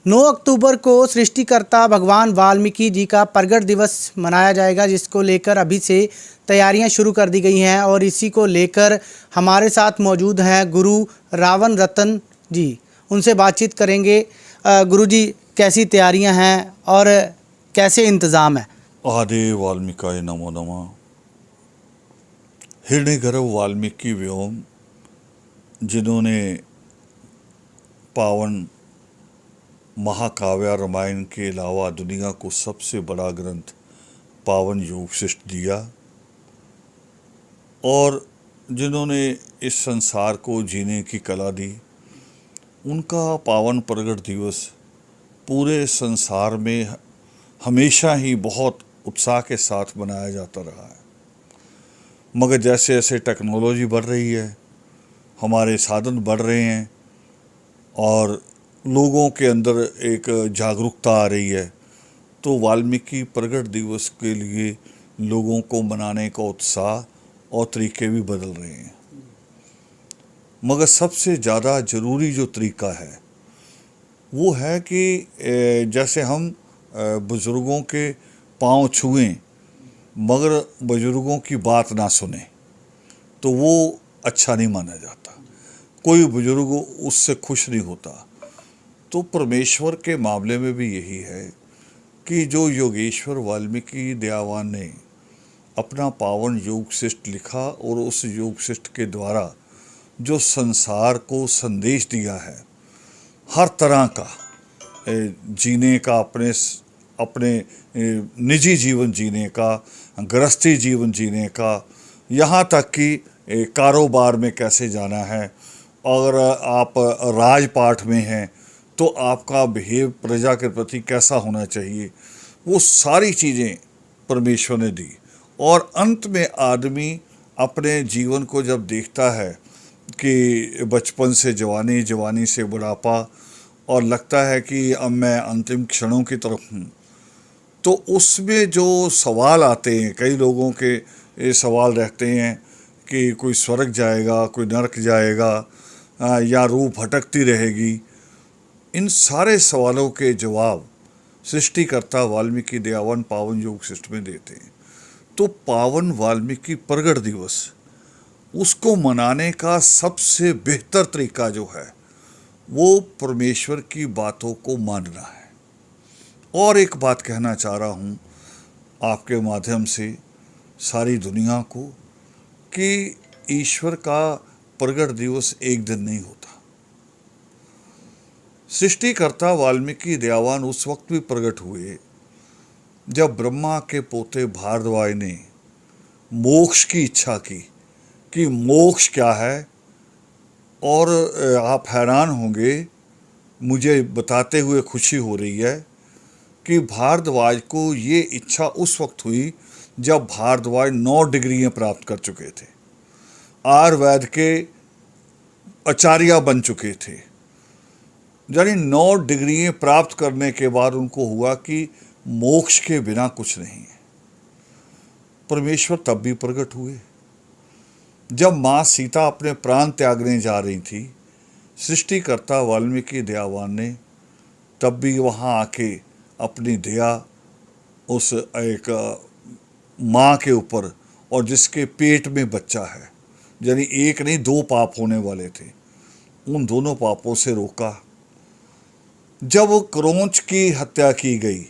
9 अक्टूबर को सृष्टिकर्ता भगवान वाल्मीकि जी का प्रगट दिवस मनाया जाएगा, जिसको लेकर अभी से तैयारियां शुरू कर दी गई हैं। और इसी को लेकर हमारे साथ मौजूद हैं गुरु रावण रतन जी। उनसे बातचीत करेंगे। गुरु जी, कैसी तैयारियां हैं और कैसे इंतज़ाम है? आदि वाल्मीकाय नमो नमः। हिरण्यगर्भ वाल्मीकि व्योम, जिन्होंने पावन महाकाव्य रामायण के अलावा दुनिया को सबसे बड़ा ग्रंथ पावन योग सृष्टि दिया और जिन्होंने इस संसार को जीने की कला दी, उनका पावन प्रगट दिवस पूरे संसार में हमेशा ही बहुत उत्साह के साथ मनाया जाता रहा है। मगर जैसे जैसे टेक्नोलॉजी बढ़ रही है, हमारे साधन बढ़ रहे हैं और लोगों के अंदर एक जागरूकता आ रही है, तो वाल्मीकि प्रगट दिवस के लिए लोगों को मनाने का उत्साह और तरीके भी बदल रहे हैं। मगर सबसे ज़्यादा ज़रूरी जो तरीका है वो है कि जैसे हम बुज़ुर्गों के पांव छुएं मगर बुज़ुर्गों की बात ना सुने तो वो अच्छा नहीं माना जाता, कोई बुज़ुर्ग उससे खुश नहीं होता। तो परमेश्वर के मामले में भी यही है कि जो योगेश्वर वाल्मीकि दयावान ने अपना पावन योग शिष्ट लिखा और उस योग शिष्ट के द्वारा जो संसार को संदेश दिया है, हर तरह का जीने का, अपने निजी जीवन जीने का, गृहस्थी जीवन जीने का, यहाँ तक कि कारोबार में कैसे जाना है, और आप राजपाट में हैं तो आपका बिहेव प्रजा के प्रति कैसा होना चाहिए, वो सारी चीज़ें परमेश्वर ने दी। और अंत में आदमी अपने जीवन को जब देखता है कि बचपन से जवानी, जवानी से बुढ़ापा, और लगता है कि अब मैं अंतिम क्षणों की तरफ हूँ, तो उसमें जो सवाल आते हैं, कई लोगों के ये सवाल रहते हैं कि कोई स्वर्ग जाएगा, कोई नरक जाएगा, या रूह भटकती रहेगी। इन सारे सवालों के जवाब सृष्टिकर्ता वाल्मीकि दयावान पावन योग सृष्टि में देते हैं। तो पावन वाल्मीकि प्रगट दिवस, उसको मनाने का सबसे बेहतर तरीका जो है वो परमेश्वर की बातों को मानना है। और एक बात कहना चाह रहा हूँ आपके माध्यम से सारी दुनिया को कि ईश्वर का प्रगट दिवस एक दिन नहीं होता। सृष्टिकर्ता वाल्मीकि दयावान उस वक्त भी प्रकट हुए जब ब्रह्मा के पोते भारद्वाज ने मोक्ष की इच्छा की कि मोक्ष क्या है। और आप हैरान होंगे, मुझे बताते हुए खुशी हो रही है कि भारद्वाज को ये इच्छा उस वक्त हुई जब भारद्वाज 9 डिग्रियां प्राप्त कर चुके थे, आयुर्वेद के आचार्य बन चुके थे। यानी 9 डिग्रियां प्राप्त करने के बाद उनको हुआ कि मोक्ष के बिना कुछ नहीं है। परमेश्वर तब भी प्रकट हुए जब माँ सीता अपने प्राण त्यागने जा रही थी। सृष्टिकर्ता वाल्मीकि दयावान ने तब भी वहाँ आके अपनी दया उस एक माँ के ऊपर, और जिसके पेट में बच्चा है, यानी एक नहीं 2 पाप होने वाले थे, उन दोनों पापों से रोका। जब क्रोंच की हत्या की गई,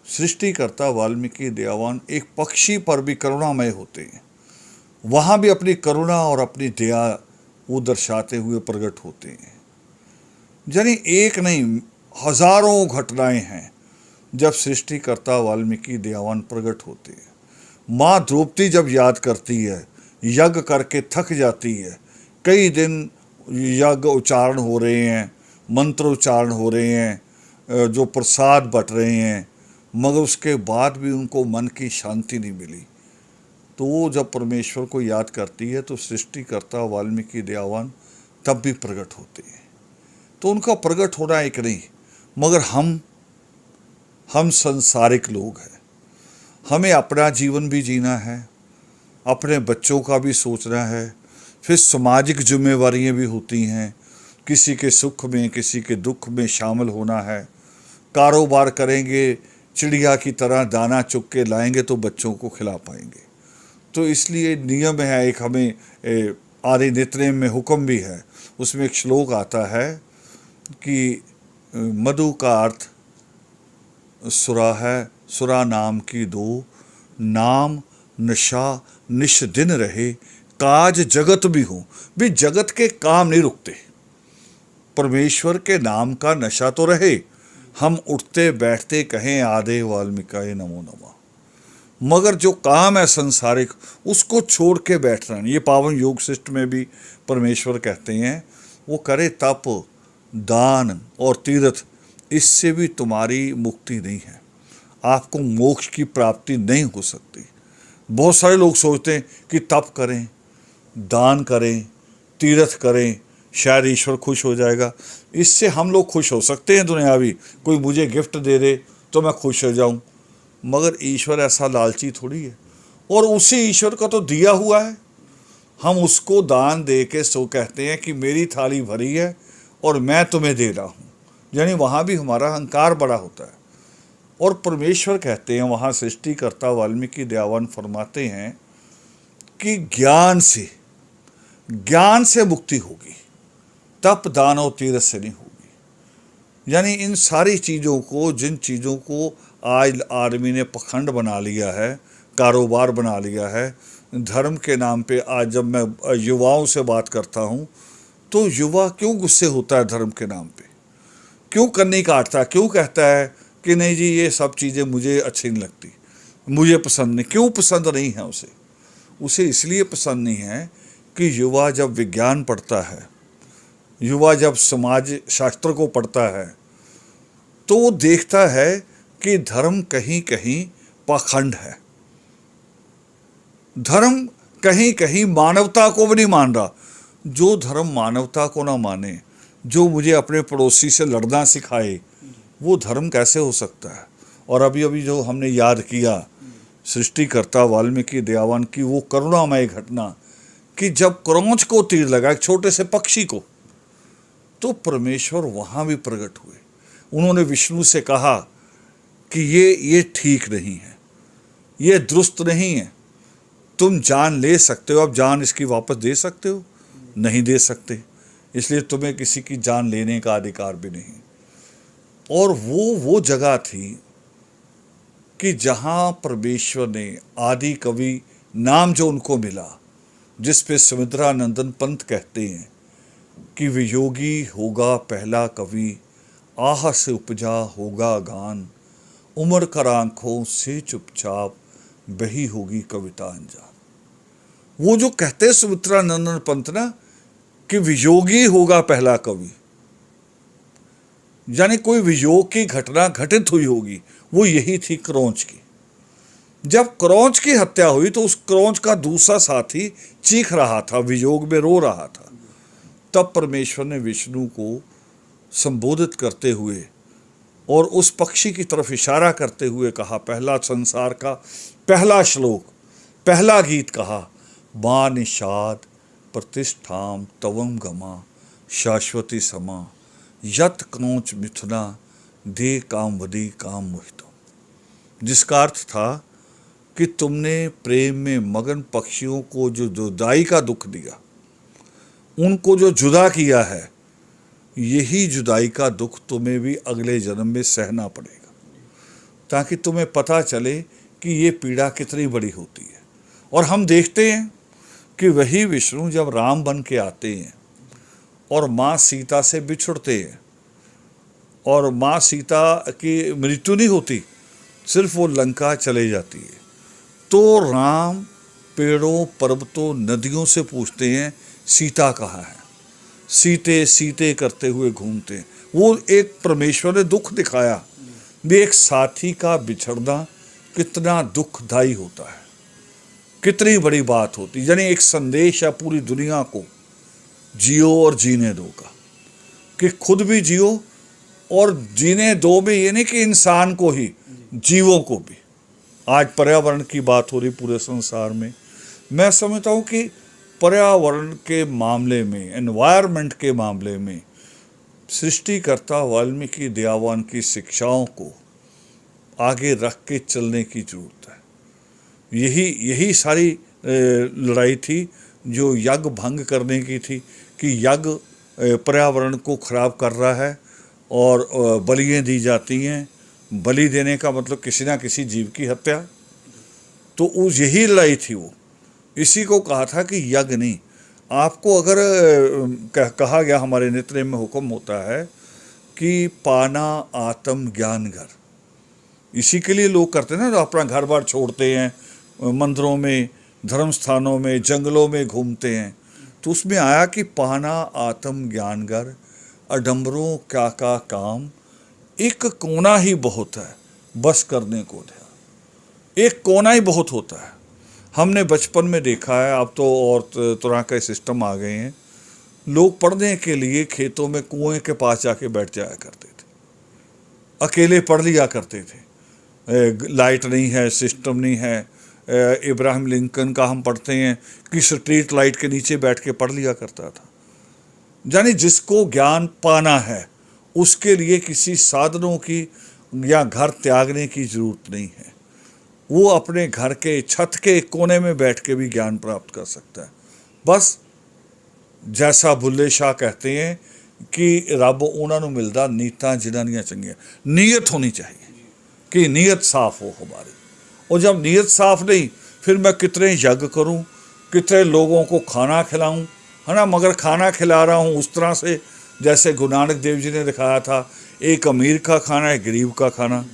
सृष्टिकर्ता वाल्मीकि दयावान एक पक्षी पर भी करुणामय होते हैं, वहाँ भी अपनी करुणा और अपनी दया वो दर्शाते हुए प्रकट होते हैं। यानी एक नहीं हजारों घटनाएं हैं जब सृष्टिकर्ता वाल्मीकि दयावान प्रकट होते हैं। माँ द्रौपदी जब याद करती है, यज्ञ करके थक जाती है, कई दिन यज्ञ उच्चारण हो रहे हैं, मंत्र उच्चारण हो रहे हैं, जो प्रसाद बट रहे हैं, मगर उसके बाद भी उनको मन की शांति नहीं मिली। तो वो जब परमेश्वर को याद करती है तो सृष्टिकर्ता वाल्मीकि दयावान तब भी प्रकट होते हैं। तो उनका प्रकट होना एक नहीं, मगर हम संसारिक लोग हैं, हमें अपना जीवन भी जीना है, अपने बच्चों का भी सोचना है, फिर सामाजिक जिम्मेवारियां भी होती हैं। किसी के सुख में, किसी के दुख में शामिल होना है। कारोबार करेंगे, चिड़िया की तरह दाना चुग के लाएंगे तो बच्चों को खिला पाएंगे। तो इसलिए नियम है एक, हमें आदि नित्यनेम में हुक्म भी है। उसमें एक श्लोक आता है कि मधु का अर्थ सुरा है, सुरा नाम की दो, नाम नशा निश दिन रहे, काज जगत भी हो। भी जगत के काम नहीं रुकते, परमेश्वर के नाम का नशा तो रहे। हम उठते बैठते कहें आदे वाल्मीकाय नमो नमः, मगर जो काम है संसारिक उसको छोड़ के बैठना नहीं। ये पावन योग शिष्ट में भी परमेश्वर कहते हैं वो करे तप, दान और तीर्थ, इससे भी तुम्हारी मुक्ति नहीं है, आपको मोक्ष की प्राप्ति नहीं हो सकती। बहुत सारे लोग सोचते हैं कि तप करें, दान करें, तीर्थ करें, शायद ईश्वर खुश हो जाएगा। इससे हम लोग खुश हो सकते हैं दुनियावी, कोई मुझे गिफ्ट दे दे तो मैं खुश हो जाऊं, मगर ईश्वर ऐसा लालची थोड़ी है। और उसी ईश्वर का तो दिया हुआ है, हम उसको दान दे के सो कहते हैं कि मेरी थाली भरी है और मैं तुम्हें दे रहा हूँ, यानी वहाँ भी हमारा अहंकार बड़ा होता है। और परमेश्वर कहते हैं, वहाँ सृष्टिकर्ता वाल्मीकि दयावान फरमाते हैं कि ज्ञान से मुक्ति होगी, तप दान और तीर्थ से नहीं होगी। यानी इन सारी चीज़ों को, जिन चीज़ों को आज आदमी ने पखंड बना लिया है, कारोबार बना लिया है, धर्म के नाम पे। आज जब मैं युवाओं से बात करता हूँ तो युवा क्यों गुस्से होता है धर्म के नाम पे, क्यों कन्नी काटता है, क्यों कहता है कि नहीं जी ये सब चीज़ें मुझे अच्छी नहीं लगती, मुझे पसंद नहीं। क्यों पसंद नहीं है उसे इसलिए पसंद नहीं है कि युवा जब विज्ञान पढ़ता है, युवा जब समाज शास्त्र को पढ़ता है, तो वो देखता है कि धर्म कहीं कहीं पाखंड है, धर्म कहीं कहीं मानवता को भी नहीं मान रहा। जो धर्म मानवता को ना माने, जो मुझे अपने पड़ोसी से लड़ना सिखाए, वो धर्म कैसे हो सकता है। और अभी अभी जो हमने याद किया सृष्टिकर्ता वाल्मीकि दयावान की वो करुणामय घटना कि जब क्रौंच को तीर लगा, एक छोटे से पक्षी को, तो परमेश्वर वहाँ भी प्रकट हुए। उन्होंने विष्णु से कहा कि ये ठीक नहीं है, ये दुरुस्त नहीं है, तुम जान ले सकते हो, अब जान इसकी वापस दे सकते हो? नहीं दे सकते, इसलिए तुम्हें किसी की जान लेने का अधिकार भी नहीं। और वो जगह थी कि जहाँ परमेश्वर ने आदि कवि नाम जो उनको मिला, जिस पे सुमित्रानंदन पंत कहते हैं कि वियोगी होगा पहला कवि, आह से उपजा होगा गान, उम्र कर आंखों से चुपचाप बही होगी कविता अनजान। वो जो कहते हैं सुमित्रानंदन पंत ना कि वियोगी होगा पहला कवि, यानी कोई वियोग की घटना घटित हुई होगी, वो यही थी क्रौंच की। जब क्रौंच की हत्या हुई तो उस क्रौंच का दूसरा साथी चीख रहा था, वियोग में रो रहा था। तब परमेश्वर ने विष्णु को संबोधित करते हुए और उस पक्षी की तरफ इशारा करते हुए कहा, पहला संसार का पहला श्लोक, पहला गीत कहा, माँ निषाद प्रतिष्ठाम तवम गमा शाश्वती समा यत क्रौंच मिथुना दे कामवदी काम मोहितो। जिसका अर्थ था कि तुमने प्रेम में मगन पक्षियों को जो जुदाई का दुख दिया, उनको जो जुदा किया है, यही जुदाई का दुख तुम्हें भी अगले जन्म में सहना पड़ेगा, ताकि तुम्हें पता चले कि ये पीड़ा कितनी बड़ी होती है। और हम देखते हैं कि वही विष्णु जब राम बन के आते हैं और माँ सीता से बिछुड़ते हैं, और माँ सीता की मृत्यु नहीं होती, सिर्फ वो लंका चले जाती है, तो राम पेड़ों पर्वतों नदियों से पूछते हैं सीता कहाँ है, सीते सीते करते हुए घूमते हैं। वो एक परमेश्वर ने दुख दिखाया भी, एक साथी का बिछड़ना कितना दुखदाई होता है, कितनी बड़ी बात होती। यानी एक संदेश है पूरी दुनिया को, जियो और जीने दो का, कि खुद भी जियो और जीने दो भी, ये नहीं कि इंसान को ही, जीवों को भी। आज पर्यावरण की बात हो रही पूरे संसार में। मैं समझता हूँ कि पर्यावरण के मामले में, एनवायरनमेंट के मामले में सृष्टिकर्ता वाल्मीकि दयावान की शिक्षाओं को आगे रख के चलने की जरूरत है। यही सारी लड़ाई थी जो यज्ञ भंग करने की थी कि यज्ञ पर्यावरण को खराब कर रहा है और बलियाँ दी जाती हैं। बलि देने का मतलब किसी ना किसी जीव की हत्या। तो उस यही लड़ाई थी वो। इसी को कहा था कि यज्ञ नहीं, आपको अगर कहा गया, हमारे नित्य में हुक्म होता है कि पाना आत्म ज्ञान घर, इसी के लिए लोग करते हैं ना, जो अपना घर बार छोड़ते हैं, मंदिरों में, धर्म स्थानों में, जंगलों में घूमते हैं। तो उसमें आया कि पाना आत्म ज्ञान घर, अडम्बरों क्या का काम, एक कोना ही बहुत है बस करने को ध्यान। एक कोना ही बहुत होता है। हमने बचपन में देखा है, अब तो और तरह के सिस्टम आ गए हैं, लोग पढ़ने के लिए खेतों में कुएं के पास जाके बैठ जाया करते थे, अकेले पढ़ लिया करते थे। लाइट नहीं है, सिस्टम नहीं है। इब्राहिम लिंकन का हम पढ़ते हैं कि स्ट्रीट लाइट के नीचे बैठ के पढ़ लिया करता था। यानी जिसको ज्ञान पाना है उसके लिए किसी साधनों की या घर त्यागने की जरूरत नहीं है। वो अपने घर के छत के एक कोने में बैठ के भी ज्ञान प्राप्त कर सकता है। बस जैसा बुल्ले शाह कहते हैं कि रब उन्होंने मिलता नीतां जिन्हां दियां चंगियां। नीयत होनी चाहिए कि नीयत साफ हो हमारी। और जब नीयत साफ नहीं, फिर मैं कितने यज्ञ करूं, कितने लोगों को खाना खिलाऊं, है ना, मगर खाना खिला रहा हूं उस तरह से जैसे गुरु नानक देव जी ने दिखाया था, एक अमीर का खाना, एक गरीब का खाना।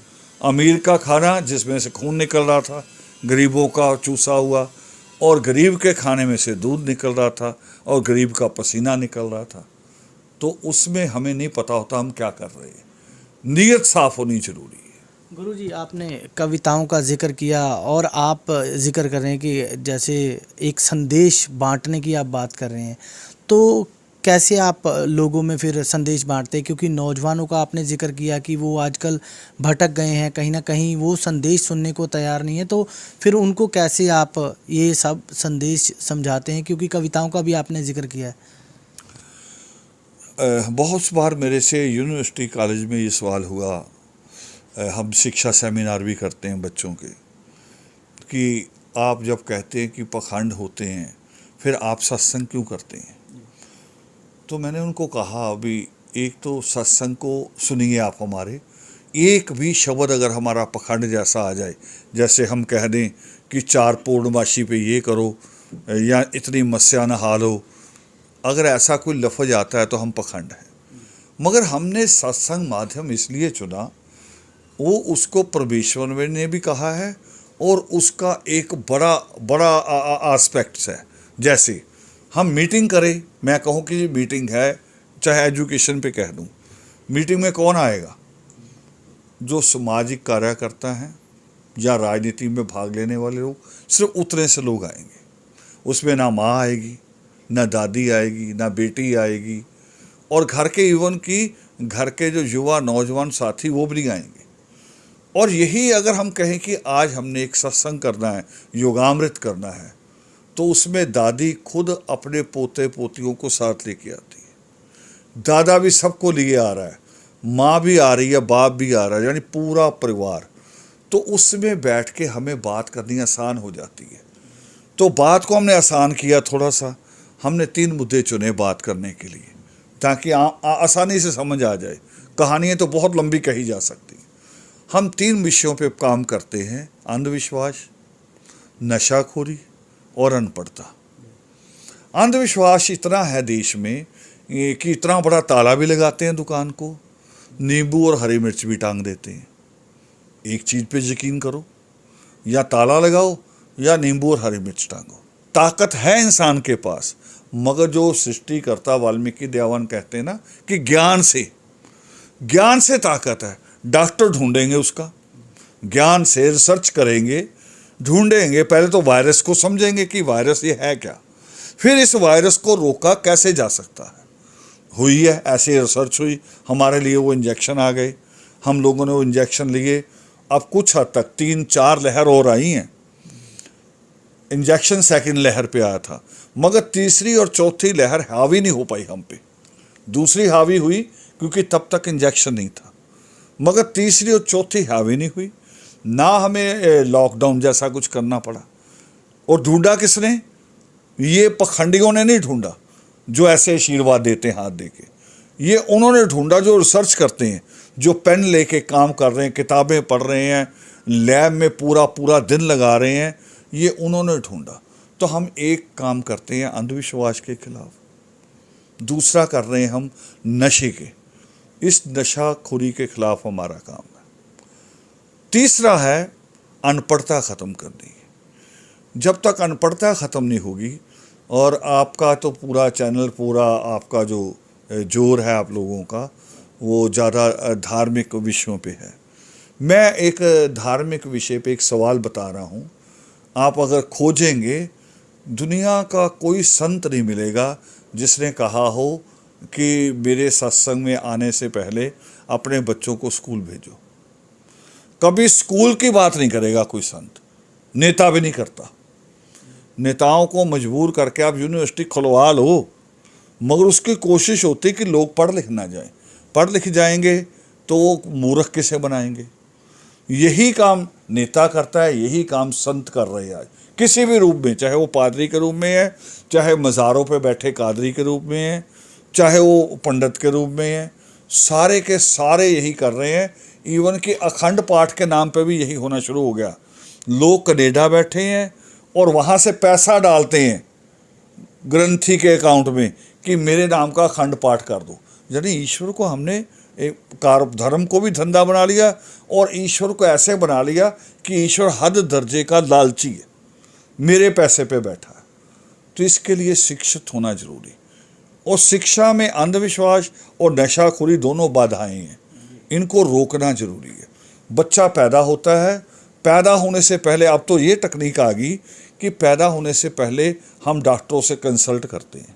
अमीर का खाना जिसमें से खून निकल रहा था, गरीबों का चूसा हुआ, और गरीब के खाने में से दूध निकल रहा था और गरीब का पसीना निकल रहा था। तो उसमें हमें नहीं पता होता हम क्या कर रहे हैं। नीयत साफ होनी जरूरी है। गुरुजी, आपने कविताओं का जिक्र किया और आप जिक्र कर रहे हैं कि जैसे एक संदेश बांटने की आप बात कर रहे हैं, तो कैसे आप लोगों में फिर संदेश बांटते हैं? क्योंकि नौजवानों का आपने जिक्र किया कि वो आजकल भटक गए हैं, कहीं ना कहीं वो संदेश सुनने को तैयार नहीं है, तो फिर उनको कैसे आप ये सब संदेश समझाते हैं? क्योंकि कविताओं का भी आपने जिक्र किया है। बहुत बार मेरे से यूनिवर्सिटी कॉलेज में ये सवाल हुआ, हम शिक्षा सेमिनार भी करते हैं बच्चों के, कि आप जब कहते हैं कि पखंड होते हैं फिर आप सत्संग क्यों करते हैं? तो मैंने उनको कहा, अभी एक तो सत्संग को सुनिए आप हमारे, एक भी शब्द अगर हमारा पखंड जैसा आ जाए, जैसे हम कह दें कि 4 पूर्णमासी पे ये करो या इतनी मस्या नहा लो, अगर ऐसा कोई लफ्ज़ आता है तो हम पखंड हैं। मगर हमने सत्संग माध्यम इसलिए चुना, वो उसको परमेश्वर ने भी कहा है और उसका एक बड़ा आस्पेक्ट्स है। जैसे हम मीटिंग करें, मैं कहूँ कि ये मीटिंग है, चाहे एजुकेशन पे कह दूँ, मीटिंग में कौन आएगा? जो सामाजिक कार्यकर्ता हैं या राजनीति में भाग लेने वाले लोग, सिर्फ उतने से लोग आएंगे। उसमें ना माँ आएगी, ना दादी आएगी, ना बेटी आएगी, और घर के इवन की घर के जो युवा नौजवान साथी वो भी नहीं आएंगे। और यही अगर हम कहें कि आज हमने एक सत्संग करना है, योगामृत करना है, तो उसमें दादी खुद अपने पोते पोतियों को साथ लेके आती है, दादा भी सबको लिए आ रहा है, माँ भी आ रही है, बाप भी आ रहा है, यानी पूरा परिवार। तो उसमें बैठ के हमें बात करनी आसान हो जाती है। तो बात को हमने आसान किया थोड़ा सा, हमने 3 मुद्दे चुने बात करने के लिए, ताकि आसानी से समझ आ जाए। कहानियाँ तो बहुत लंबी कही जा सकती। हम 3 विषयों पे काम करते हैं: अंधविश्वास, नशाखोरी और अनपढ़ता। अंधविश्वास इतना है देश में कि इतना बड़ा ताला भी लगाते हैं दुकान को, नींबू और हरी मिर्च भी टांग देते हैं। एक चीज़ पे यकीन करो, या ताला लगाओ या नींबू और हरी मिर्च टांगो। ताकत है इंसान के पास, मगर जो सृष्टिकर्ता वाल्मीकि दयावान कहते हैं ना कि ज्ञान से ताकत है। डॉक्टर ढूंढेंगे उसका, ज्ञान से रिसर्च करेंगे, ढूंढेंगे। पहले तो वायरस को समझेंगे कि वायरस ये है क्या, फिर इस वायरस को रोका कैसे जा सकता है। हुई है, ऐसे रिसर्च हुई, हमारे लिए वो इंजेक्शन आ गए, हम लोगों ने वो इंजेक्शन लिए। अब कुछ हद तक 3-4 लहर और आई हैं, इंजेक्शन सेकंड लहर पे आया था, मगर तीसरी और चौथी लहर हावी नहीं हो पाई हम पे। दूसरी हावी हुई क्योंकि तब तक इंजेक्शन नहीं था। मगर तीसरी और चौथी हावी नहीं हुई, ना हमें लॉकडाउन जैसा कुछ करना पड़ा। और ढूंढा किसने? ये पखंडियों ने नहीं ढूंढा जो ऐसे आशीर्वाद देते हैं हाथ दे के। ये उन्होंने ढूंढा जो रिसर्च करते हैं, जो पेन लेके काम कर रहे हैं, किताबें पढ़ रहे हैं, लैब में पूरा पूरा दिन लगा रहे हैं, ये उन्होंने ढूंढा। तो हम एक काम करते हैं अंधविश्वास के खिलाफ, दूसरा कर रहे हैं हम नशे के, इस नशाखोरी के खिलाफ हमारा काम है। तीसरा है अनपढ़ता ख़त्म करनी है। जब तक अनपढ़ता ख़त्म नहीं होगी, और आपका तो पूरा चैनल, पूरा आपका जो जोर है आप लोगों का, वो ज़्यादा धार्मिक विषयों पे है। मैं एक धार्मिक विषय पे एक सवाल बता रहा हूँ। आप अगर खोजेंगे, दुनिया का कोई संत नहीं मिलेगा जिसने कहा हो कि मेरे सत्संग में आने से पहले अपने बच्चों को स्कूल भेजो। कभी स्कूल की बात नहीं करेगा कोई संत, नेता भी नहीं करता। नेताओं को मजबूर करके आप यूनिवर्सिटी खुलवा लो, मगर उसकी कोशिश होती कि लोग पढ़ लिख ना जाएं। पढ़ लिख जाएंगे तो वो मूर्ख किसे बनाएंगे? यही काम नेता करता है, यही काम संत कर रहे हैं आज, किसी भी रूप में, चाहे वो पादरी के रूप में है, चाहे मज़ारों पे बैठे कादरी के रूप में है, चाहे वो पंडित के रूप में है, सारे के सारे यही कर रहे हैं। इवन कि अखंड पाठ के नाम पे भी यही होना शुरू हो गया। लोग कनेडा बैठे हैं और वहाँ से पैसा डालते हैं ग्रंथी के अकाउंट में कि मेरे नाम का अखंड पाठ कर दो। यानी ईश्वर को हमने धर्म को भी धंधा बना लिया, और ईश्वर को ऐसे बना लिया कि ईश्वर हद दर्जे का लालची है, मेरे पैसे पे बैठा है। तो इसके लिए शिक्षित होना जरूरी, और शिक्षा में अंधविश्वास और नशाखोरी दोनों बाधाएं हैं, इनको रोकना जरूरी है। बच्चा पैदा होता है, पैदा होने से पहले, अब तो ये तकनीक आ गई कि पैदा होने से पहले हम डॉक्टरों से कंसल्ट करते हैं,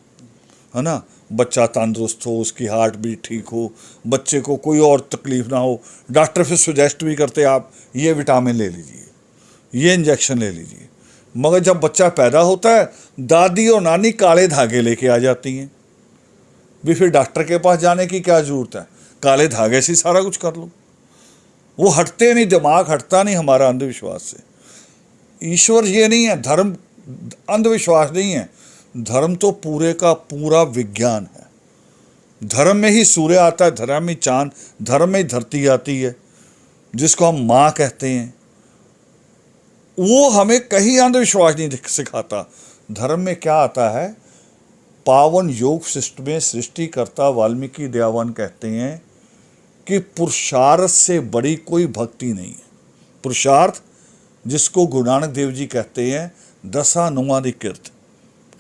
है ना। बच्चा तंदुरुस्त हो, उसकी हार्ट बीट ठीक हो, बच्चे को कोई और तकलीफ ना हो, डॉक्टर फिर सजेस्ट भी करते हैं आप ये विटामिन ले लीजिए, ये इंजेक्शन ले लीजिए। मगर जब बच्चा पैदा होता है, दादी और नानी काले धागे लेके आ जाती हैं, भी फिर डॉक्टर के पास जाने की क्या ज़रूरत है, काले धागे से सारा कुछ कर लो। वो हटते नहीं, दिमाग हटता नहीं हमारा अंधविश्वास से। ईश्वर ये नहीं है, धर्म अंधविश्वास नहीं है, धर्म तो पूरे का पूरा विज्ञान है। धर्म में ही सूर्य आता है, धर्म में चांद, धर्म में ही धरती आती है, जिसको हम माँ कहते हैं। वो हमें कहीं अंधविश्वास नहीं सिखाता। धर्म में क्या आता है, पावन योग शिष्ट में सृष्टिकर्ता वाल्मीकि दयावान कहते हैं कि पुरुषार्थ से बड़ी कोई भक्ति नहीं है। पुरुषार्थ, जिसको गुरु नानक देव जी कहते हैं दशा नुमादिकृत,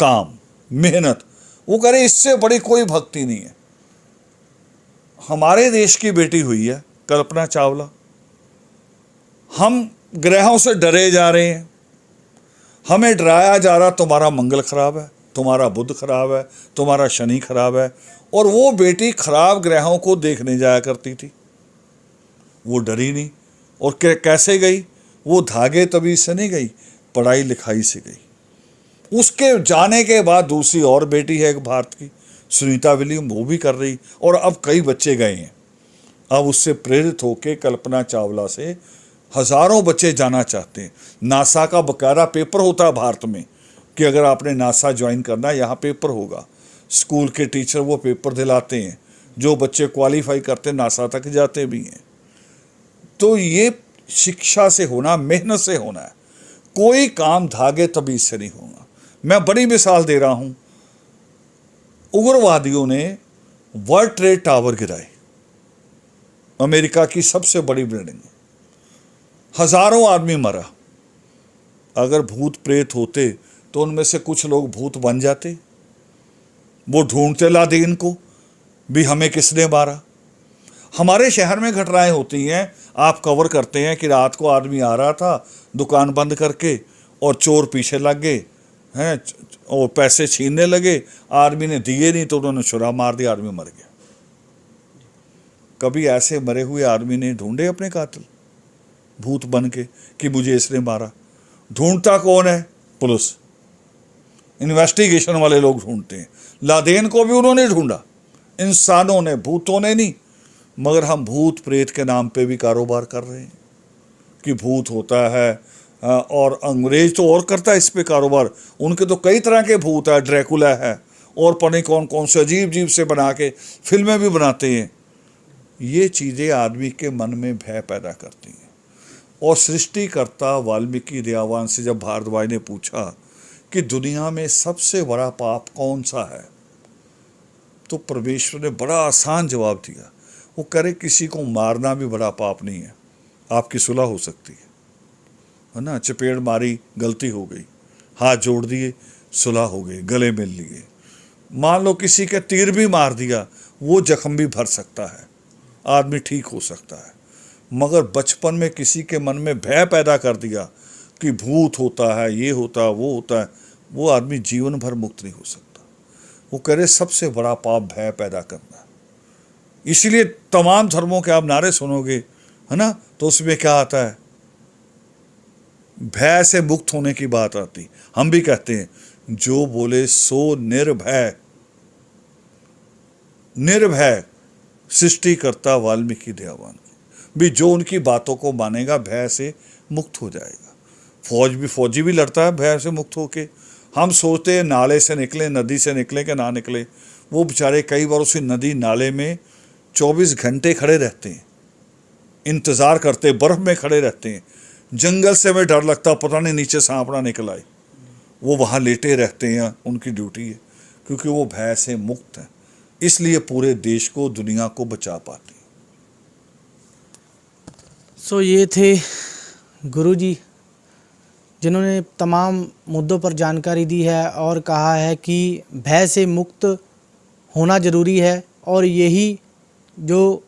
काम, मेहनत, वो कह रहे इससे बड़ी कोई भक्ति नहीं है। हमारे देश की बेटी हुई है कल्पना चावला, हम ग्रहों से डरे जा रहे हैं, हमें डराया जा रहा तुम्हारा मंगल खराब है, तुम्हारा बुध खराब है, तुम्हारा शनि खराब है। और वो बेटी खराब ग्रहों को देखने जाया करती थी, वो डरी नहीं। और कैसे गई? वो धागे तभी से नहीं गई, पढ़ाई लिखाई से गई। उसके जाने के बाद दूसरी और बेटी है एक भारत की, सुनीता विलियम, वो भी कर रही, और अब कई बच्चे गए हैं। अब उससे प्रेरित होकर कल्पना चावला से हज़ारों बच्चे जाना चाहते हैं। नासा का बकायदा पेपर होता है भारत में कि अगर आपने नासा ज्वाइन करना है, यहाँ पेपर होगा। स्कूल के टीचर वो पेपर दिलाते हैं, जो बच्चे क्वालिफाई करते नासा तक जाते भी हैं। तो ये शिक्षा से होना, मेहनत से होना है। कोई काम धागे तबीज से नहीं होगा। मैं बड़ी मिसाल दे रहा हूँ, उग्रवादियों ने वर्ल्ड ट्रेड टावर गिराए, अमेरिका की सबसे बड़ी बिल्डिंग, हजारों आदमी मरा। अगर भूत प्रेत होते तो उनमें से कुछ लोग भूत बन जाते, वो ढूंढते लादेन को भी हमें किसने मारा। हमारे शहर में घटनाएं होती हैं, आप कवर करते हैं कि रात को आदमी आ रहा था दुकान बंद करके और चोर पीछे लग गए हैं और पैसे छीनने लगे, आदमी ने दिए नहीं तो उन्होंने छुरा मार दिया, आदमी मर गया। कभी ऐसे मरे हुए आदमी ने ढूंढे अपने कातिल भूत बन के कि मुझे इसने मारा? ढूंढता कौन है? पुलिस, इन्वेस्टिगेशन वाले लोग ढूंढते हैं। लादेन को भी उन्होंने ढूंढा, इंसानों ने, भूतों ने नहीं, मगर हम भूत प्रेत के नाम पे भी कारोबार कर रहे हैं कि भूत होता है। और अंग्रेज तो और करता है इस पे कारोबार, उनके तो कई तरह के भूत है, ड्रैकुला है और पता कौन कौन से अजीब अजीब से बना के फिल्में भी बनाते हैं। ये चीज़ें आदमी के मन में भय पैदा करती हैं। और सृष्टिकर्ता वाल्मीकि दयावान से जब भारद्वाज ने पूछा कि दुनिया में सबसे बड़ा पाप कौन सा है, तो परमेश्वर ने बड़ा आसान जवाब दिया। वो करे किसी को मारना भी बड़ा पाप नहीं है, आपकी सुलह हो सकती है ना। चपेट मारी, गलती हो गई, हाथ जोड़ दिए, सुलह हो गई, गले मिल लिए। मान लो किसी के तीर भी मार दिया, वो जख्म भी भर सकता है, आदमी ठीक हो सकता है। मगर बचपन में किसी के मन में भय पैदा कर दिया कि भूत होता है, ये होता है, वो होता है, वो आदमी जीवन भर मुक्त नहीं हो सकता। वो कह रहे सबसे बड़ा पाप भय पैदा करना। इसीलिए तमाम धर्मों के आप नारे सुनोगे, है ना, तो उसमें क्या आता है, भय से मुक्त होने की बात आती। हम भी कहते हैं जो बोले सो निर्भय, निर्भय सृष्टिकर्ता वाल्मीकि दयावान भी, जो उनकी बातों को मानेगा भय से मुक्त हो जाएगा। फौजी भी लड़ता है भय से मुक्त होके। हम सोचते हैं नाले से निकले, नदी से निकले कि ना निकले, वो बेचारे कई बार उसी नदी नाले में 24 घंटे खड़े रहते हैं, इंतज़ार करते, बर्फ़ में खड़े रहते हैं। जंगल से हमें डर लगता, पता नहीं नीचे सांप ना निकल आए, वो वहाँ लेटे रहते हैं, उनकी ड्यूटी है, क्योंकि वो भय से मुक्त है। इसलिए पूरे देश को, दुनिया को बचा पाते हैं। सो ये थे गुरुजी जिन्होंने तमाम मुद्दों पर जानकारी दी है और कहा है कि भय से मुक्त होना ज़रूरी है, और यही जो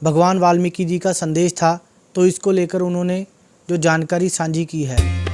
भगवान वाल्मीकि जी का संदेश था, तो इसको लेकर उन्होंने जो जानकारी साझी की है।